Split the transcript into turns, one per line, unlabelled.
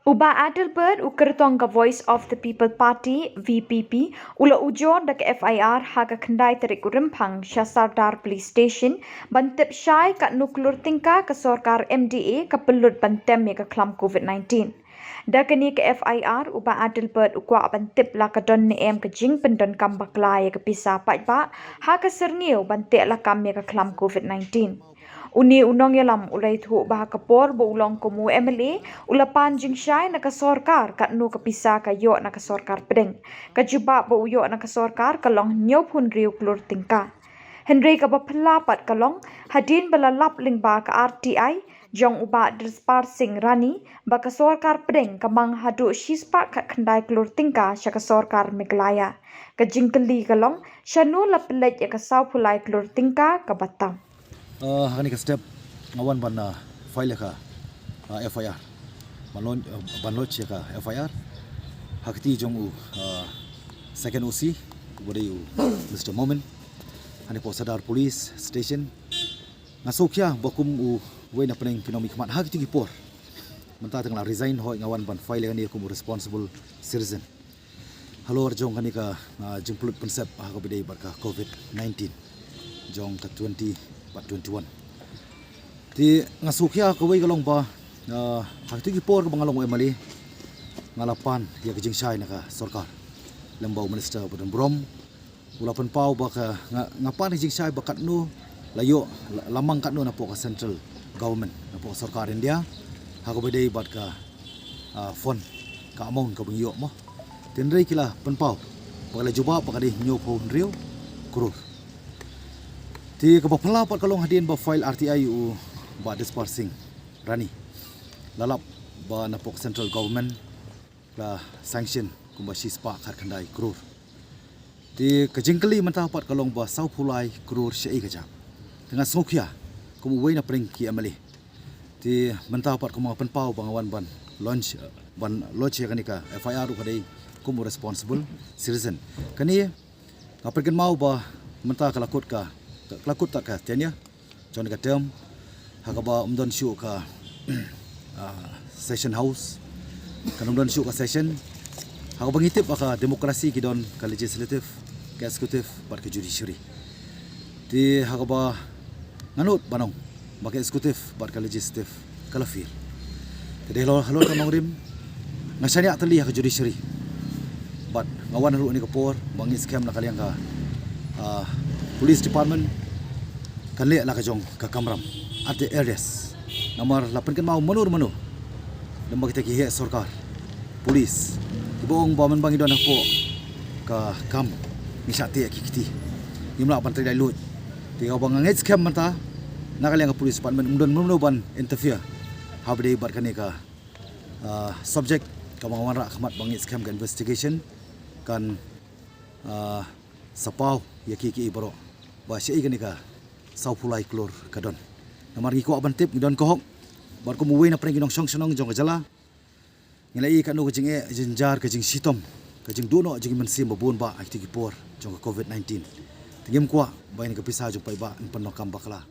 Uba Adelbert ukertong ka Voice of the People Party VPP ula ujon dak FIR haga kendai terik urempang Syasardar Police Station bantip syai kat nuklur tingka ke sorkar MDA ke pelut bantem ya ke kelam COVID-19. Dakani ke FIR uba Adelbert ukwa bantip la ke don neem ke jing pendon kambakla ya ke pisah patba haga serniu bantik la kam ya ke kelam COVID-19. Uni unong yalam ulai thu bah kapor bo ulong komu MLA ulapan jingshai na kasorkar kat nu kapisa ka yo na kasorkar pedeng kajuba bo uyo na kasorkar kalong nyop hun riu klur tingka Henry ka bapelapat kalong hadin balalap lingba ka RTI jong uba Dispar Singh Rani ba kasorkar pedeng kamang hadu shispa kat kendai klur tingka sya kasorkar Meghalaya ka jingkeli kalong syanu lapelej ya kasau pulai klur tingka ka Batam.
Hani ka step ngawan ban file ka FIR ban lodge ka FIR hakti jong u second OC bodi u Mr. Momin hani po sadar police station ngasokya bokum u we na pening pinomi kmat hakti gipor menta tengla resign hoi ngawan ban file ni kum responsible citizen halo jong hani ka jemplut konsep ha ko bidai barka COVID-19 jong ka 2021 ti ngasukya ko way galong ba hakti gipor ko bangalong emali ngalapan ya kejing syai naka sarkar lembau minister Badan Brom ulapan pau ba ka ngapan kejing syai bakat nu layo lamang kat nu na po ka central government na po sarkar India ha ko bedai bat ka fon ka amount ka bangyo mo tinrei kila penpau pagala juba pakadi nyo ko rio kurur ti kapapala pat kalong hadin ba file RTI u ba Dispar Singh Rani lalap ba napok central government la sanction kumba shispa khat khandai krur ti kajingkali manta pat kalong ba sau pulai krur shei kajam tengah sokya kum wei na pring ki amali ti manta pat kum penpau bangawan ban launch ban lodge kanika FIR u kadai kum responsible citizen kani kapergen mau ba menta kalakut ka kelakut tak ka tenya jon ka term hakaba umdon shu ka session house kan umdon shu ka session hakaba ngitip ka demokrasi kidon ka legislative ka executive par ka judiciary ti hakaba nganut banong baka executive par ka legislative kalafir tadi halo tanong rim ngasanya atli ka judiciary but ngawan halu ni kapor bangi scam na kaliang ka police department kan le la ka jong ka kamram at the areas namar lapan kan mau menur lembag kita ki sarkar police ibong ba man bang idon po ka kam misati kiti imla pan trai lut ti ka bang ngets kam mata nakaliang ka police department umdon ban interfere habde bat kan ka subject ka mga ra khmat bang scam ka investigation kan sapau yakiki baro ba sei kan ka sau pulai klor kadon namar ngiko abantip ngidon kohok bar ko muwe na preng ginong song jong jala ngilai ka no kajing jenjar kajing sitom kajing duno jing mensim babun ba akti gipor jong COVID-19 tingim kwa bain ka pisa jong pai ba en panokam bakla